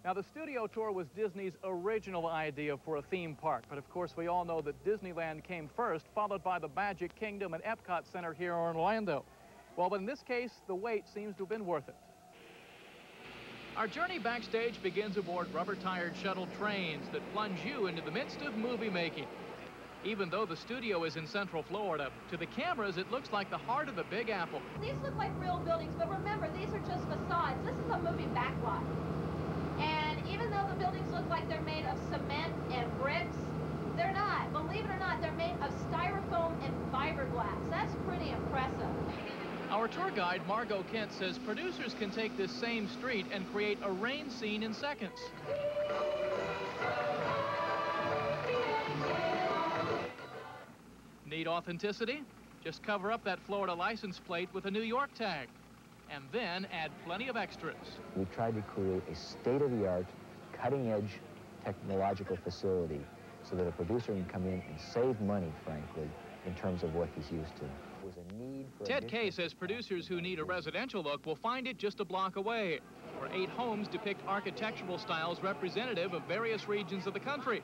Now, the studio tour was Disney's original idea for a theme park, but of course we all know that Disneyland came first, followed by the Magic Kingdom and Epcot Center here in Orlando. Well, but in this case, the wait seems to have been worth it. Our journey backstage begins aboard rubber-tired shuttle trains that plunge you into the midst of movie making. Even though the studio is in Central Florida, to the cameras it looks like the heart of the Big Apple. These look like real buildings, but remember, these are just facades. This is a movie backlot. And even though the buildings look like they're made of cement and bricks, they're not. Believe it or not, they're made of styrofoam and fiberglass. That's pretty impressive. Our tour guide, Margot Kent, says producers can take this same street and create a rain scene in seconds. Need authenticity? Just cover up that Florida license plate with a New York tag, and then add plenty of extras. We tried to create a state-of-the-art, cutting-edge technological facility so that a producer can come in and save money, frankly, in terms of what he's used to. Was a need for Ted Kay says producers who need a residential look will find it just a block away, where 8 homes depict architectural styles representative of various regions of the country.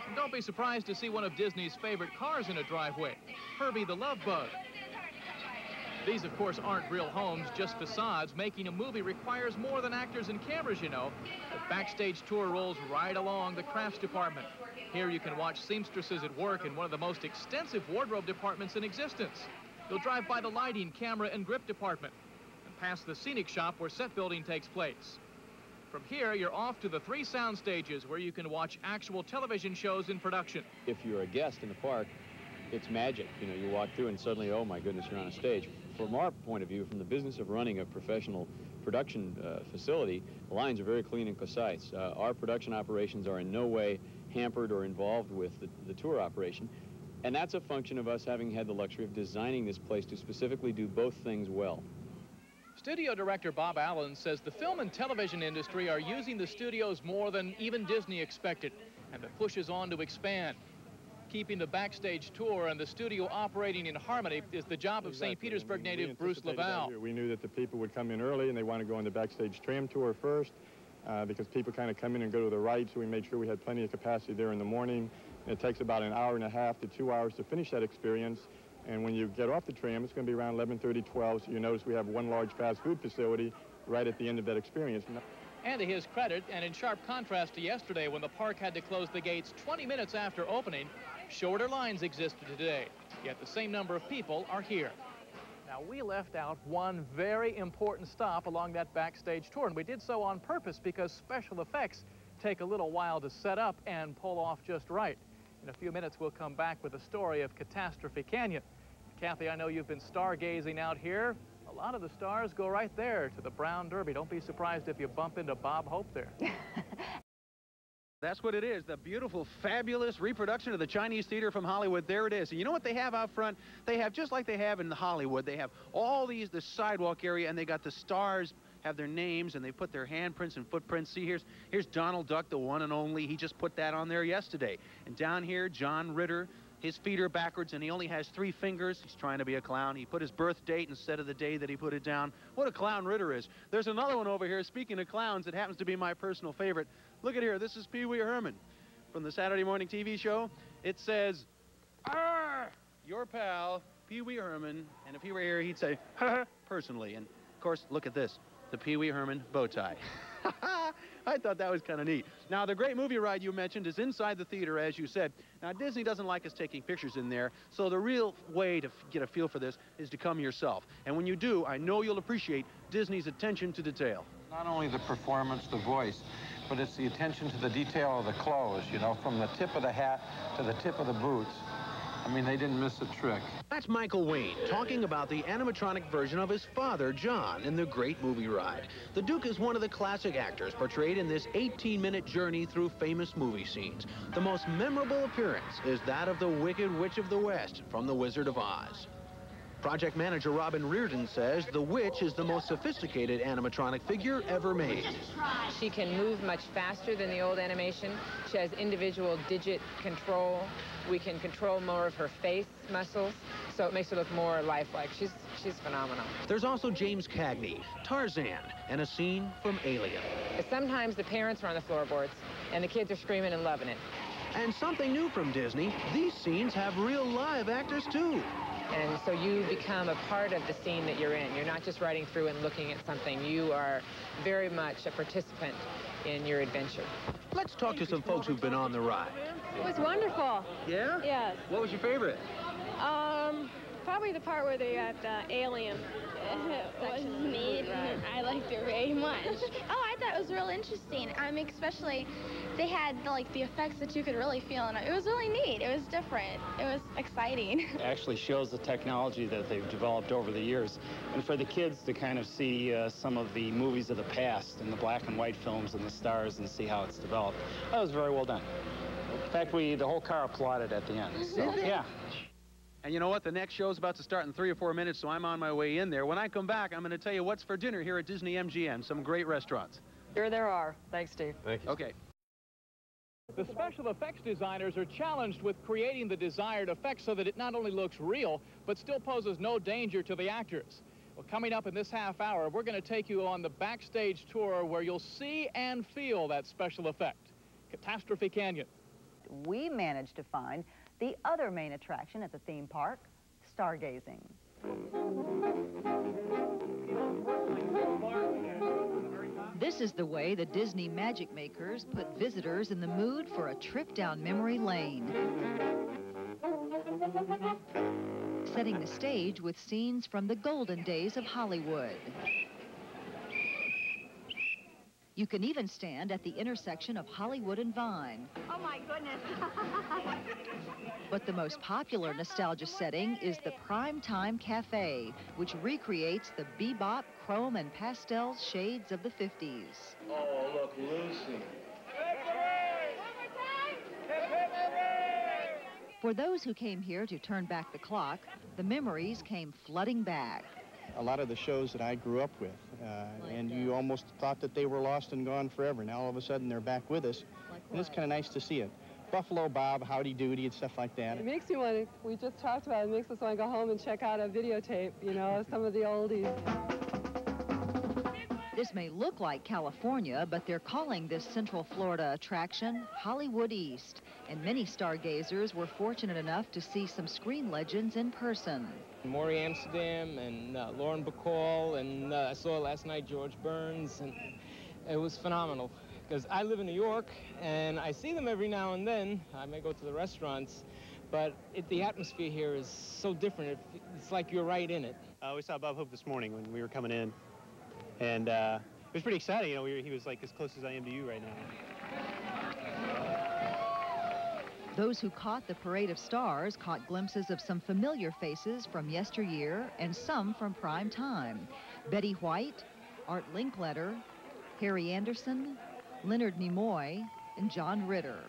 And don't be surprised to see one of Disney's favorite cars in a driveway, Herbie the Love Bug. These, of course, aren't real homes, just facades. Making a movie requires more than actors and cameras, you know. The Backstage Tour rolls right along the crafts department. Here you can watch seamstresses at work in one of the most extensive wardrobe departments in existence. You'll drive by the lighting, camera, and grip department, and past the scenic shop where set building takes place. From here, you're off to the 3 sound stages where you can watch actual television shows in production. If you're a guest in the park, it's magic. You know, you walk through and suddenly, oh my goodness, you're on a stage. From our point of view, from the business of running a professional production facility, the lines are very clean and concise. Our production operations are in no way hampered or involved with the tour operation. And that's a function of us having had the luxury of designing this place to specifically do both things well. Studio director Bob Allen says the film and television industry are using the studios more than even Disney expected, and the push is on to expand. Keeping the Backstage Tour and the studio operating in harmony is the job of St. Petersburg native Bruce Laval. We knew that the people would come in early and they want to go on the Backstage Tram Tour first because people kind of come in and go to the right, so we made sure we had plenty of capacity there in the morning. And it takes about 1.5 hours to 2 hours to finish that experience. And when you get off the tram, it's going to be around 11:30, 12. So you notice we have one large fast food facility right at the end of that experience. And to his credit, and in sharp contrast to yesterday when the park had to close the gates 20 minutes after opening, shorter lines existed today, yet the same number of people are here. Now, we left out one very important stop along that Backstage Tour, and we did so on purpose because special effects take a little while to set up and pull off just right. In a few minutes, we'll come back with the story of Catastrophe Canyon. Kathy, I know you've been stargazing out here. A lot of the stars go right there to the Brown Derby. Don't be surprised if you bump into Bob Hope there. That's what it is, the beautiful, fabulous reproduction of the Chinese theater from Hollywood. There it is. And you know what they have out front? They have, just like they have in Hollywood, they have all the sidewalk area, and they got the stars have their names, and they put their handprints and footprints. See, here's Donald Duck, the one and only. He just put that on there yesterday. And down here, John Ritter, his feet are backwards, and he only has 3 fingers. He's trying to be a clown. He put his birth date instead of the day that he put it down. What a clown Ritter is. There's another one over here. Speaking of clowns, it happens to be my personal favorite. Look at here. This is Pee Wee Herman from the Saturday morning TV show. It says, "Arr, your pal, Pee Wee Herman." And if he were here, he'd say, "Ha," personally. And, of course, look at this, the Pee Wee Herman bow tie. I thought that was kind of neat. Now, the great movie ride you mentioned is inside the theater, as you said. Now, Disney doesn't like us taking pictures in there, so the real way to get a feel for this is to come yourself. And when you do, I know you'll appreciate Disney's attention to detail. Not only the performance, the voice, but it's the attention to the detail of the clothes, you know, from the tip of the hat to the tip of the boots. I mean, they didn't miss a trick. That's Michael Wayne talking about the animatronic version of his father, John, in the great movie ride. The Duke is one of the classic actors portrayed in this 18-minute journey through famous movie scenes. The most memorable appearance is that of the Wicked Witch of the West from The Wizard of Oz. Project manager Robin Reardon says the witch is the most sophisticated animatronic figure ever made. She can move much faster than the old animation. She has individual digit control. We can control more of her face muscles, so it makes her look more lifelike. She's phenomenal. There's also James Cagney, Tarzan, and a scene from Alien. Sometimes the parents are on the floorboards, and the kids are screaming and loving it. And something new from Disney, these scenes have real live actors too. And so you become a part of the scene that you're in. You're not just riding through and looking at something. You are very much a participant in your adventure. Let's talk to some folks who've been on the ride. It was wonderful. Yeah? Yes. What was your favorite? Probably the part where they got the alien. It was neat. I liked it very much. Oh, I thought it was real interesting. Especially they had the effects that you could really feel, and it was really neat. It was different. It was exciting. It actually shows the technology that they've developed over the years, and for the kids to kind of see some of the movies of the past and the black and white films and the stars and see how it's developed. That was very well done. In fact, the whole car applauded at the end. So, yeah. And you know what? The next show's about to start in 3 or 4 minutes, so I'm on my way in there. When I come back, I'm going to tell you what's for dinner here at Disney-Mgm. Some great restaurants. Here there are. Thanks, Steve. Thank you. Okay. The special effects designers are challenged with creating the desired effect so that it not only looks real, but still poses no danger to the actors. Well, coming up in this half hour, we're going to take you on the Backstage Tour where you'll see and feel that special effect. Catastrophe Canyon. We managed to find the other main attraction at the theme park, stargazing. This is the way the Disney magic makers put visitors in the mood for a trip down memory lane. Setting the stage with scenes from the golden days of Hollywood. You can even stand at the intersection of Hollywood and Vine. Oh my goodness. But the most popular nostalgia setting is the Primetime Cafe, which recreates the bebop, chrome, and pastel shades of the 50s. Oh, look, Lucy. For those who came here to turn back the clock, the memories came flooding back. A lot of the shows that I grew up with, and you almost thought that they were lost and gone forever. Now all of a sudden they're back with us, and it's kind of nice to see it. Buffalo Bob, Howdy Doody, and stuff like that. It makes me want to, we just talked about it, makes us want to go home and check out a videotape, you know, some of the oldies. This may look like California, but they're calling this Central Florida attraction Hollywood East, and many stargazers were fortunate enough to see some screen legends in person. Maury Amsterdam and Lauren Bacall, and I saw last night George Burns, and it was phenomenal. Because I live in New York, and I see them every now and then. I may go to the restaurants, but the atmosphere here is so different. It's like you're right in it. We saw Bob Hope this morning when we were coming in, and it was pretty exciting. You know, he was like as close as I am to you right now. Those who caught the Parade of Stars caught glimpses of some familiar faces from yesteryear and some from prime time. Betty White, Art Linkletter, Harry Anderson, Leonard Nimoy, and John Ritter.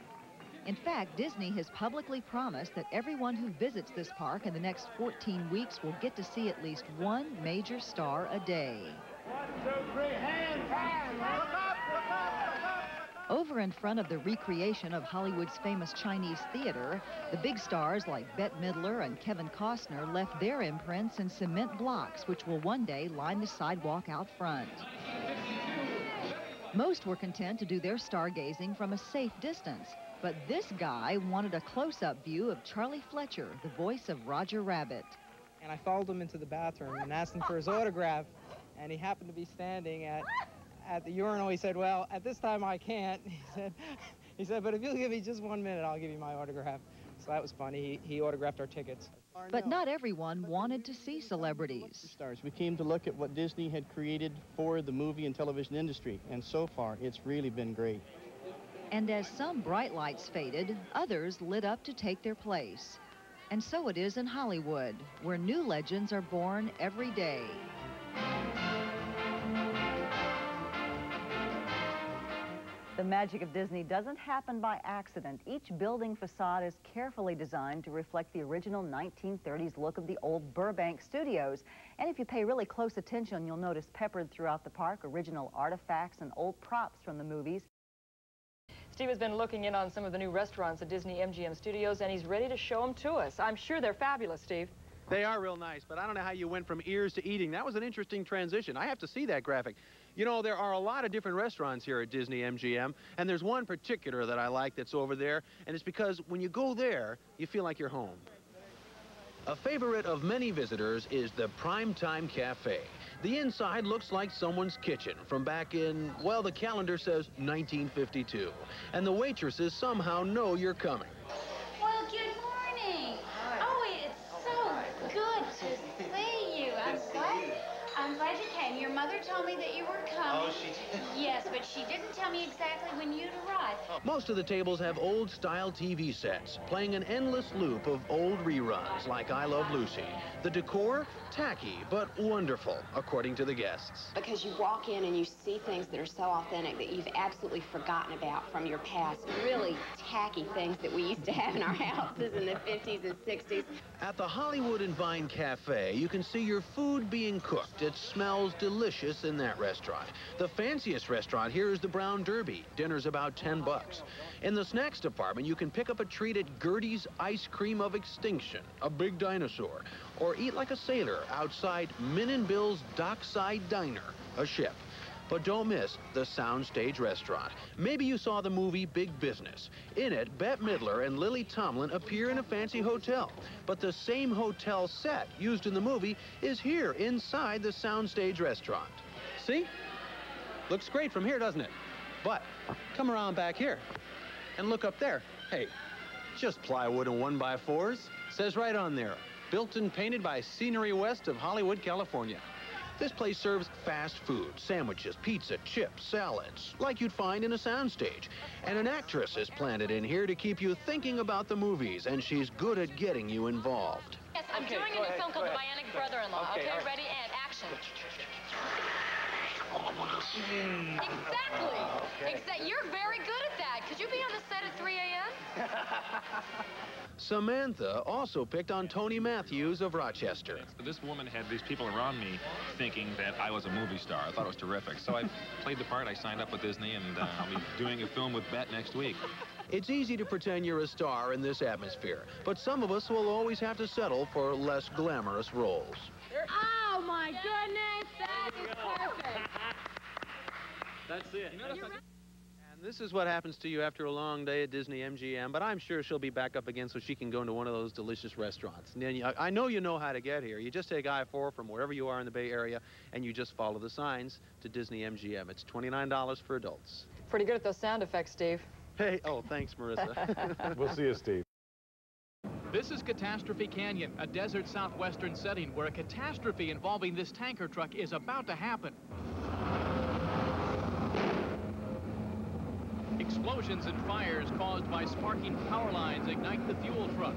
In fact, Disney has publicly promised that everyone who visits this park in the next 14 weeks will get to see at least one major star a day. 1, 2, 3, hands, look up, look up, look up. Over in front of the recreation of Hollywood's famous Chinese theater, the big stars like Bette Midler and Kevin Costner left their imprints in cement blocks, which will one day line the sidewalk out front. Most were content to do their stargazing from a safe distance, but this guy wanted a close-up view of Charlie Fletcher, the voice of Roger Rabbit. And I followed him into the bathroom and asked him for his autograph, and he happened to be standing at the urinal. He said, well, at this time I can't. He said, but if you'll give me just 1 minute, I'll give you my autograph. So that was funny. He autographed our tickets. But not everyone wanted to see celebrities. We came to look at what Disney had created for the movie and television industry, and so far it's really been great. And as some bright lights faded, others lit up to take their place. And so it is in Hollywood, where new legends are born every day. The magic of Disney doesn't happen by accident. Each building facade is carefully designed to reflect the original 1930s look of the old Burbank studios. And if you pay really close attention, you'll notice peppered throughout the park original artifacts and old props from the movies. Steve has been looking in on some of the new restaurants at Disney-Mgm Studios, and he's ready to show them to us. I'm sure they're fabulous, Steve. They are real nice, but I don't know how you went from ears to eating. That was an interesting transition. I have to see that graphic. You know, there are a lot of different restaurants here at Disney-Mgm, and there's one particular that I like that's over there, and it's because when you go there, you feel like you're home. A favorite of many visitors is the Primetime Cafe. The inside looks like someone's kitchen from back in, well, the calendar says 1952. And the waitresses somehow know you're coming. Well, good morning. Oh, it's so good to see you. I'm glad you came. Your mother told me that you were coming. Oh, she did? Yes, but she didn't tell me exactly when you'd arrive. Most of the tables have old-style TV sets, playing an endless loop of old reruns like I Love Lucy. The decor, tacky, but wonderful, according to the guests. Because you walk in and you see things that are so authentic that you've absolutely forgotten about from your past. Really tacky things that we used to have in our houses in the 50s and 60s. At the Hollywood and Vine Cafe, you can see your food being cooked. It smells delicious in that restaurant. The fanciest restaurant here is the Brown Derby. Dinner's about $10. In the snacks department, you can pick up a treat at Gertie's Ice Cream of Extinction, a big dinosaur, or eat like a sailor outside Min and Bill's Dockside Diner, a ship. But don't miss the Soundstage Restaurant. Maybe you saw the movie Big Business. In it, Bette Midler and Lily Tomlin appear in a fancy hotel. But the same hotel set used in the movie is here inside the Soundstage Restaurant. See? Looks great from here, doesn't it? But come around back here and look up there. Hey, just plywood and 1x4s. Says right on there, built and painted by Scenery West of Hollywood, California. This place serves fast food, sandwiches, pizza, chips, salads, like you'd find in a soundstage. And an actress is planted in here to keep you thinking about the movies, and she's good at getting you involved. Yes, I'm doing a new film called The Bionic Brother-in-law. Okay, ready, and action. Exactly. You're very good at that. Could you be on the set at 3 a.m.? Samantha also picked on Tony Matthews of Rochester. This woman had these people around me thinking that I was a movie star. I thought it was terrific. So I played the part. I signed up with Disney, and I'll be doing a film with Bette next week. It's easy to pretend you're a star in this atmosphere, but some of us will always have to settle for less glamorous roles. Oh, my goodness. That is perfect. That's it. And this is what happens to you after a long day at Disney-Mgm, but I'm sure she'll be back up again so she can go into one of those delicious restaurants. And then I know you know how to get here. You just take I-4 from wherever you are in the Bay Area, and you just follow the signs to Disney-Mgm. It's $29 for adults. Pretty good at those sound effects, Steve. Hey, oh, thanks, Marissa. We'll see you, Steve. This is Catastrophe Canyon, a desert southwestern setting where a catastrophe involving this tanker truck is about to happen. Explosions and fires caused by sparking power lines ignite the fuel truck.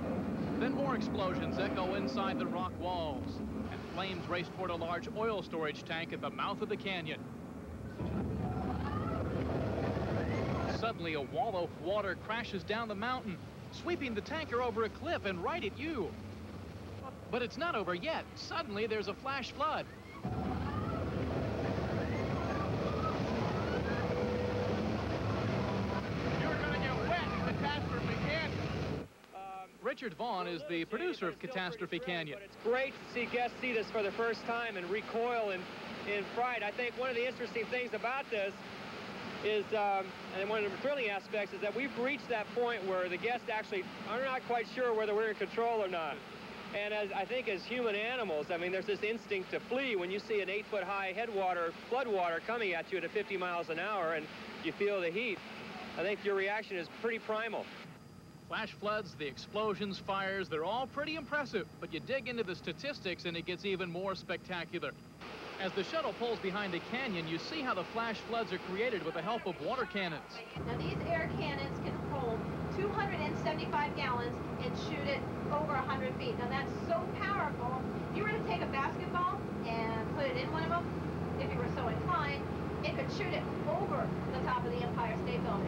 Then more explosions echo inside the rock walls, and flames race toward a large oil storage tank at the mouth of the canyon. Suddenly, a wall of water crashes down the mountain, sweeping the tanker over a cliff and right at you. But it's not over yet. Suddenly, there's a flash flood. Richard Vaughn is the producer of Catastrophe Canyon. It's great to see guests see this for the first time and recoil in fright. I think one of the interesting things about this is, and one of the thrilling aspects, is that we've reached that point where the guests actually are not quite sure whether we're in control or not. And I think as human animals, I mean, there's this instinct to flee when you see an 8-foot-high floodwater coming at you at 50 miles an hour and you feel the heat. I think your reaction is pretty primal. Flash floods, the explosions, fires, they're all pretty impressive, but you dig into the statistics and it gets even more spectacular. As the shuttle pulls behind the canyon, you see how the flash floods are created with the help of water cannons. Now these air cannons can hold 275 gallons and shoot it over 100 feet. Now that's so powerful, if you were to take a basketball and put it in one of them, if you were so inclined, it could shoot it over the top of the Empire State Building.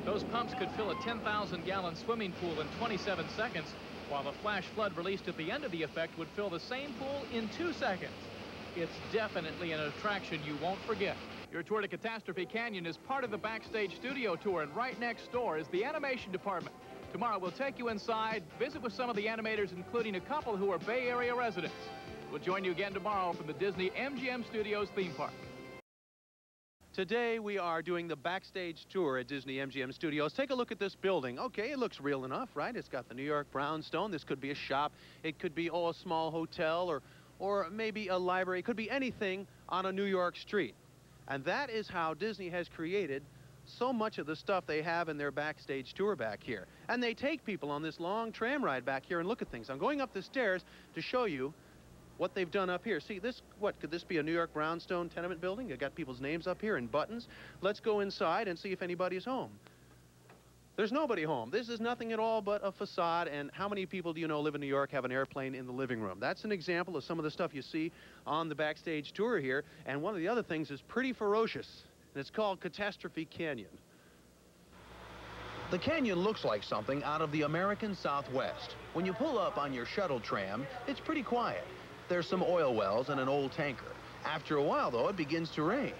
Those pumps could fill a 10,000-gallon swimming pool in 27 seconds, while the flash flood released at the end of the effect would fill the same pool in 2 seconds. It's definitely an attraction you won't forget. Your tour to Catastrophe Canyon is part of the Backstage Studio Tour, and right next door is the animation department. Tomorrow we'll take you inside, visit with some of the animators, including a couple who are Bay Area residents. We'll join you again tomorrow from the Disney-Mgm Studios theme park. Today we are doing the Backstage Tour at Disney-Mgm Studios. Take a look at this building. Okay, it looks real enough, right? It's got the New York brownstone. This could be a shop. It could be, a small hotel or maybe a library. It could be anything on a New York street. And that is how Disney has created so much of the stuff they have in their Backstage Tour back here. And they take people on this long tram ride back here and look at things. I'm going up the stairs to show you what they've done up here. See, this, could this be a New York brownstone tenement building? They got people's names up here and buttons. Let's go inside and see if anybody's home. There's nobody home. This is nothing at all but a facade. And how many people do you know live in New York have an airplane in the living room? That's an example of some of the stuff you see on the Backstage Tour here. And one of the other things is pretty ferocious, and it's called Catastrophe Canyon. The canyon looks like something out of the American Southwest. When you pull up on your shuttle tram, it's pretty quiet. There's some oil wells and an old tanker. After a while, though, it begins to rain.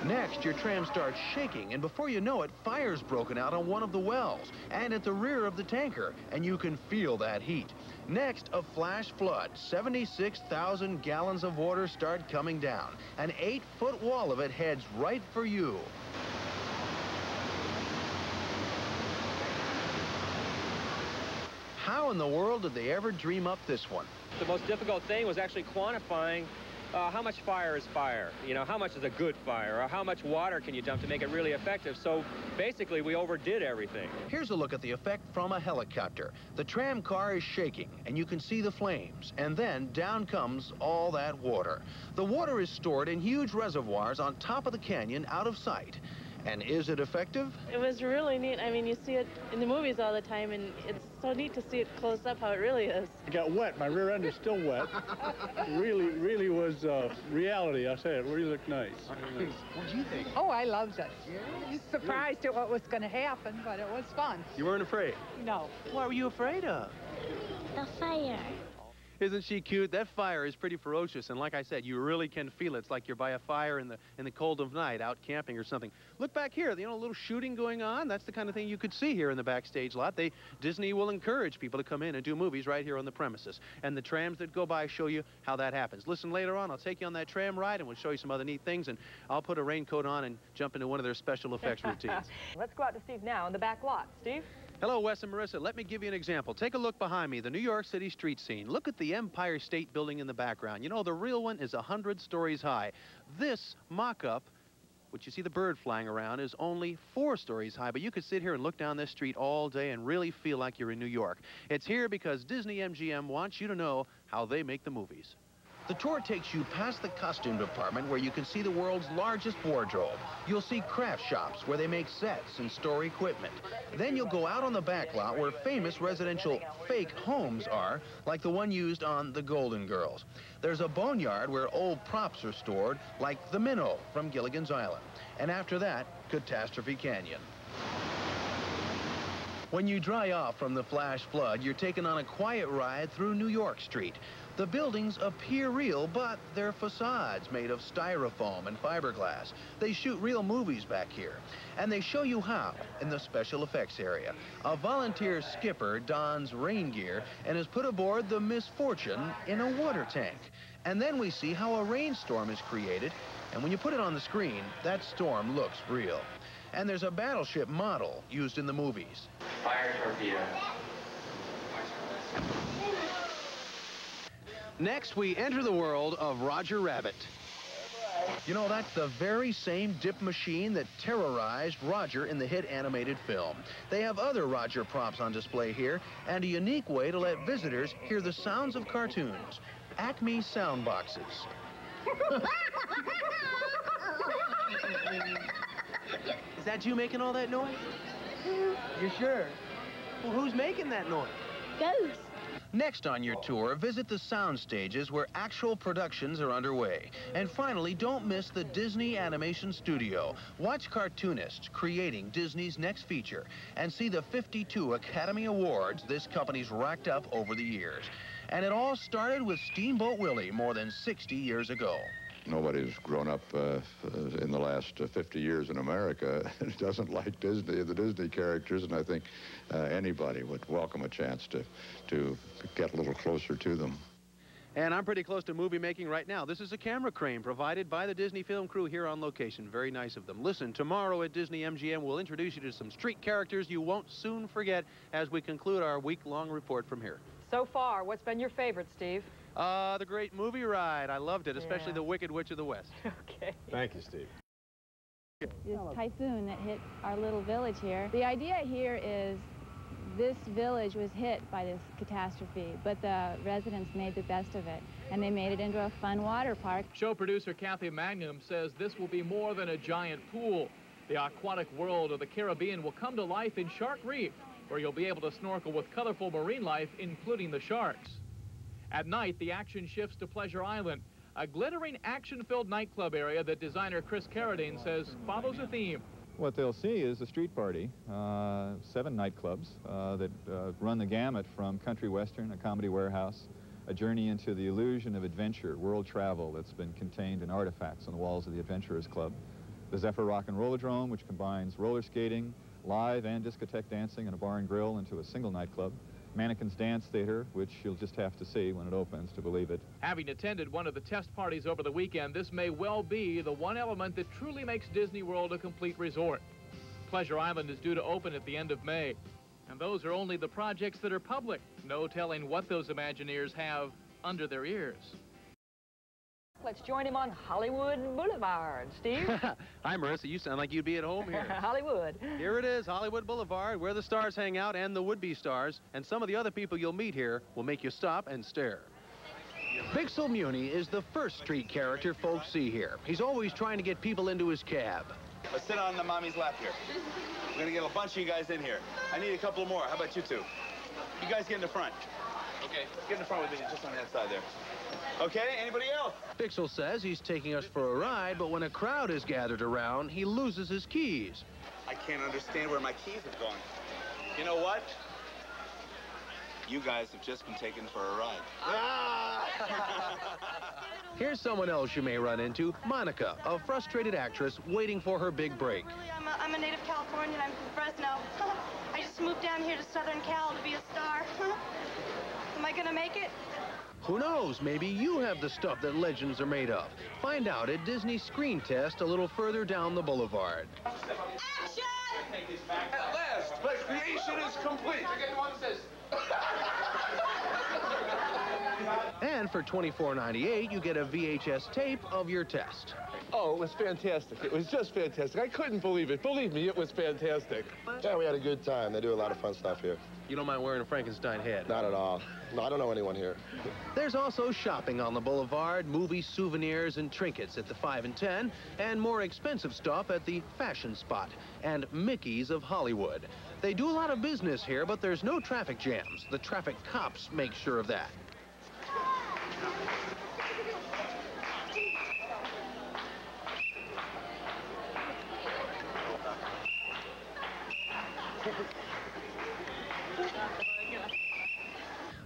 Next, your tram starts shaking, and before you know it, fire's broken out on one of the wells and at the rear of the tanker, and you can feel that heat. Next, a flash flood. 76,000 gallons of water start coming down. An 8-foot wall of it heads right for you. How in the world did they ever dream up this one? The most difficult thing was actually quantifying how much fire is fire, how much is a good fire, or how much water can you dump to make it really effective. So basically we overdid everything. Here's a look at the effect from a helicopter. The tram car is shaking and you can see the flames, and then down comes all that water. The water is stored in huge reservoirs on top of the canyon out of sight. And is it effective? It was really neat. I mean, you see it in the movies all the time, and it's so neat to see it close up how it really is. I got wet. My rear end is still wet. really was reality. I say it really looked nice. What do you think? Oh, I loved it. I was surprised at what was going to happen, but it was fun. You weren't afraid? No. What were you afraid of? The fire. Isn't she cute? That fire is pretty ferocious, and like I said, you really can feel it. It's like you're by a fire in the cold of night, out camping or something. Look back here, a little shooting going on. That's the kind of thing you could see here in the backstage lot. Disney will encourage people to come in and do movies right here on the premises. And the trams that go by show you how that happens. Listen, later on, I'll take you on that tram ride, and we'll show you some other neat things, and I'll put a raincoat on and jump into one of their special effects routines. Let's go out to Steve now in the back lot. Steve? Hello, Wes and Marissa. Let me give you an example. Take a look behind me, the New York City street scene. Look at the Empire State Building in the background. The real one is 100 stories high. This mock-up, which you see the bird flying around, is only 4 stories high, but you could sit here and look down this street all day and really feel like you're in New York. It's here because Disney-Mgm wants you to know how they make the movies. The tour takes you past the costume department where you can see the world's largest wardrobe. You'll see craft shops where they make sets and store equipment. Then you'll go out on the back lot where famous residential fake homes are, like the one used on The Golden Girls. There's a boneyard where old props are stored, like the minnow from Gilligan's Island. And after that, Catastrophe Canyon. When you dry off from the flash flood, you're taken on a quiet ride through New York Street. The buildings appear real, but they're facades made of styrofoam and fiberglass. They shoot real movies back here, and they show you how in the special effects area. A volunteer skipper dons rain gear and is put aboard the Misfortune in a water tank. And then we see how a rainstorm is created, and when you put it on the screen, that storm looks real. And there's a battleship model used in the movies. Fire torpedo. Next, we enter the world of Roger Rabbit. That's the very same dip machine that terrorized Roger in the hit animated film. They have other Roger props on display here, and a unique way to let visitors hear the sounds of cartoons. Acme sound boxes. Is that you making all that noise? You're sure? Well, who's making that noise? Ghosts. Next on your tour, visit the sound stages where actual productions are underway. And finally, don't miss the Disney Animation Studio. Watch cartoonists creating Disney's next feature and see the 52 Academy Awards this company's racked up over the years. And it all started with Steamboat Willie more than 60 years ago. Nobody's grown up in the last 50 years in America and doesn't like Disney, the Disney characters, and I think anybody would welcome a chance to get a little closer to them. And I'm pretty close to movie making right now. This is a camera crane provided by the Disney film crew here on location. Very nice of them. Listen, tomorrow at Disney-Mgm, we'll introduce you to some street characters you won't soon forget as we conclude our week-long report from here. So far, what's been your favorite, Steve? The great movie ride. I loved it, especially The Wicked Witch of the West. Okay. Thank you, Steve. This typhoon that hit our little village here. The idea here is this village was hit by this catastrophe, but the residents made the best of it, and they made it into a fun water park. Show producer Cathy-Mgm says this will be more than a giant pool. The aquatic world of the Caribbean will come to life in Shark Reef, where you'll be able to snorkel with colorful marine life, including the sharks. At night, the action shifts to Pleasure Island, a glittering action-filled nightclub area that designer Chris Carradine says follows a theme. What they'll see is a street party, 7 nightclubs that run the gamut from country western, a comedy warehouse, a journey into the illusion of adventure, world travel that's been contained in artifacts on the walls of the Adventurers Club, the Zephyr Rock and Rollerdrome, which combines roller skating, live and discotheque dancing, and a bar and grill into a single nightclub, Mannequin's Dance Theater, which you'll just have to see when it opens to believe it. Having attended one of the test parties over the weekend, this may well be the one element that truly makes Disney World a complete resort. Pleasure Island is due to open at the end of May, and those are only the projects that are public. No telling what those Imagineers have under their ears. Let's join him on Hollywood Boulevard. Steve? Hi, Marissa. You sound like you'd be at home here. Hollywood. Here it is, Hollywood Boulevard, where the stars hang out and the would-be stars. And some of the other people you'll meet here will make you stop and stare. Pixel Muni is the first street character folks see here. He's always trying to get people into his cab. Let's sit on the mommy's lap here. We're going to get a bunch of you guys in here. I need a couple more. How about you two? You guys get in the front. Okay, get in the front with me, just on that side there. Okay, anybody else? Pixel says he's taking us for a ride, but when a crowd is gathered around, he loses his keys. I can't understand where my keys have gone. You know what? You guys have just been taken for a ride. Ah! Here's someone else you may run into, Monica, a frustrated actress waiting for her big break. I'm a native Californian. I'm from Fresno. I just moved down here to Southern Cal to be a star. Am I gonna make it? Who knows? Maybe you have the stuff that legends are made of. Find out at Disney Screen Test a little further down the boulevard. Action! At last, my creation is complete. And for $24.98, you get a VHS tape of your test. Oh, it was fantastic. It was just fantastic. I couldn't believe it. Believe me, it was fantastic. Yeah, we had a good time. They do a lot of fun stuff here. You don't mind wearing a Frankenstein head? Not at all. No, I don't know anyone here. There's also shopping on the boulevard, movie souvenirs and trinkets at the 5 and 10, and more expensive stuff at the Fashion Spot and Mickey's of Hollywood. They do a lot of business here, but there's no traffic jams. The traffic cops make sure of that.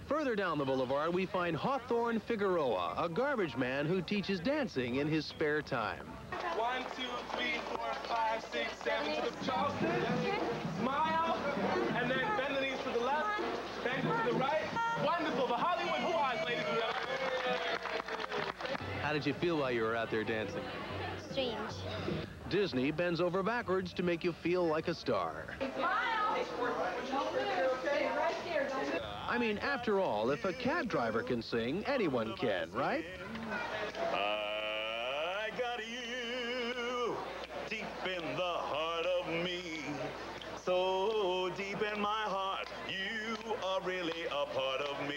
Further down the boulevard, we find Hawthorne Figueroa, a garbage man who teaches dancing in his spare time. 1, 2, 3, 4, 5, 6, 7 to the Charleston. Smile. And then bend the knees to the left. Bend it to the right. Wonderful. The Hollywood Hawaiians, ladies and gentlemen. How did you feel while you were out there dancing? Strange. Disney bends over backwards to make you feel like a star. I mean, after all, if a cab driver can sing, anyone can, right? I got you deep in the heart of me. So deep in my heart, you are really a part of me.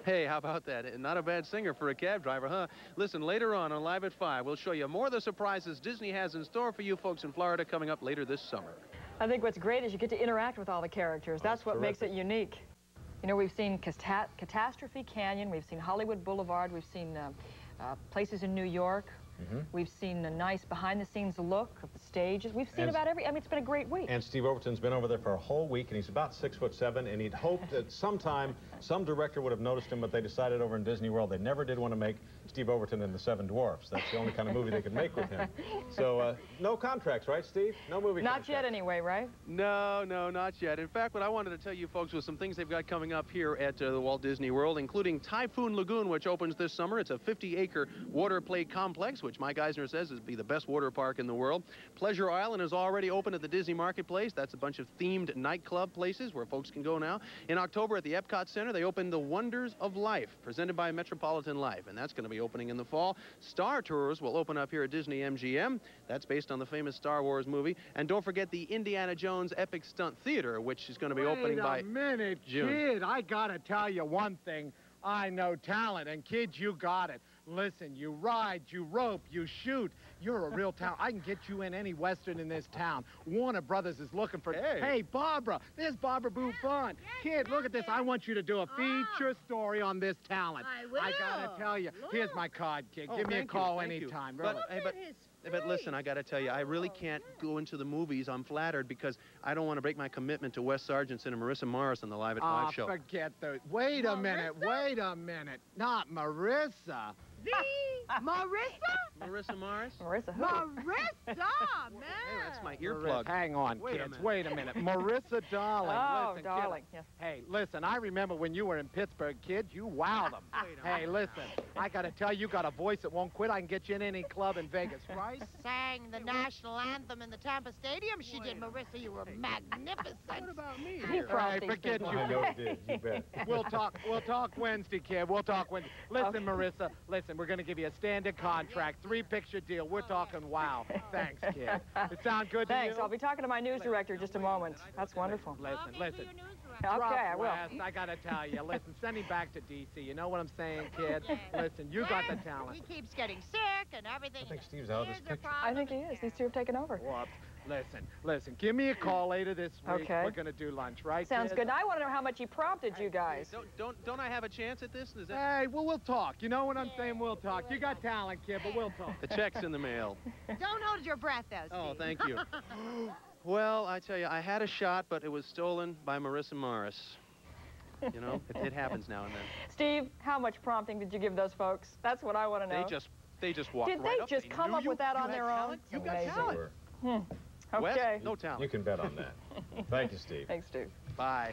Hey, how about that? Not a bad singer for a cab driver, huh? Listen, later on Live at 5, we'll show you more of the surprises Disney has in store for you folks in Florida coming up later this summer. I think what's great is you get to interact with all the characters. That's what makes it unique. You know, we've seen Catastrophe Canyon, we've seen Hollywood Boulevard, we've seen places in New York. We've seen a nice behind-the-scenes look of the stages. We've seen about every, I mean, it's been a great week. And Steve Overton's been over there for a whole week, and he's about 6'7", and he'd hoped that sometime some director would have noticed him, but they decided over in Disney World they never did want to make Steve Overton in the Seven Dwarfs. That's the only kind of movie they could make with him. So, no contracts, right, Steve? No movie contracts. Not yet, anyway, right? No, not yet. In fact, what I wanted to tell you folks was some things they've got coming up here at the Walt Disney World, including Typhoon Lagoon, which opens this summer. It's a 50-acre water play complex, which Mike Eisner says is be the best water park in the world. Pleasure Island is already open at the Disney Marketplace. That's a bunch of themed nightclub places where folks can go now. In October at the Epcot Center, they opened the Wonders of Life, presented by Metropolitan Life, and that's going to be opening in the fall. Star Tours will open up here at Disney-Mgm. That's based on the famous Star Wars movie. And don't forget the Indiana Jones Epic Stunt Theater, which is going to be opening by Wait a minute, June. kid. I got to tell you one thing. I know talent, and kids, you got it. Listen, you ride, you rope, you shoot. You're a real talent. I can get you in any Western in this town. Warner Brothers is looking for... Hey, Barbara, there's Barbara Buffon. Kid, look at this. I want you to do a feature story on this talent. I will. I got to tell you. Here's my card, kid. Give me a call anytime. Really. But listen, I got to tell you, I really can't go into the movies. I'm flattered because I don't want to break my commitment to Wes Sargentson and Marissa Morris on the Live at 5 show. Forget those. Wait a minute. Not Marissa. Marissa? Marissa Morris? Marissa who? Marissa, man. Hey, that's my earplug. Hang on, kids. Wait a minute. Marissa Darling. Oh, listen, Darling. Yes. Hey, listen, I remember when you were in Pittsburgh, kid, you wowed them. Hey, listen, I got to tell you, you got a voice that won't quit. I can get you in any club in Vegas, right? Sang the national anthem in the Tampa Stadium. She did, Marissa. You were magnificent. What about me? Hey, forget you. I know it did. You bet. We'll talk Wednesday, kid. We'll talk Wednesday. Listen, Marissa, listen, we're going to give you a standard contract, 3-picture deal. We're talking wow. Thanks, kid. It sound good to you? Thanks. I'll be talking to my news director in just a moment. That's wonderful. Listen. Okay, I will. West, I got to tell you. Listen, send him back to D.C. You know what I'm saying, kid? Listen, you got the talent. He keeps getting sick and everything. I think Steve's out of this picture. I think he is. These two have taken over. Whoops. Listen, give me a call later this week. Okay. We're going to do lunch, right, Sounds kid? good. Now I want to know how much he prompted you guys. Don't I have a chance at this? Is that... Hey, well, we'll talk. You know what I'm saying? We'll talk. You got talent, kid, but we'll talk. The check's in the mail. Don't hold your breath, though, Steve. Oh, thank you. Well, I tell you, I had a shot, but it was stolen by Marissa Morris. You know, it happens now and then. Steve, how much prompting did you give those folks? That's what I want to know. They just walked Did right they up. just come up with that on their own? You got talent. Okay. Wes, no talent. You can bet on that. Thank you, Steve. Thanks, Steve. Bye.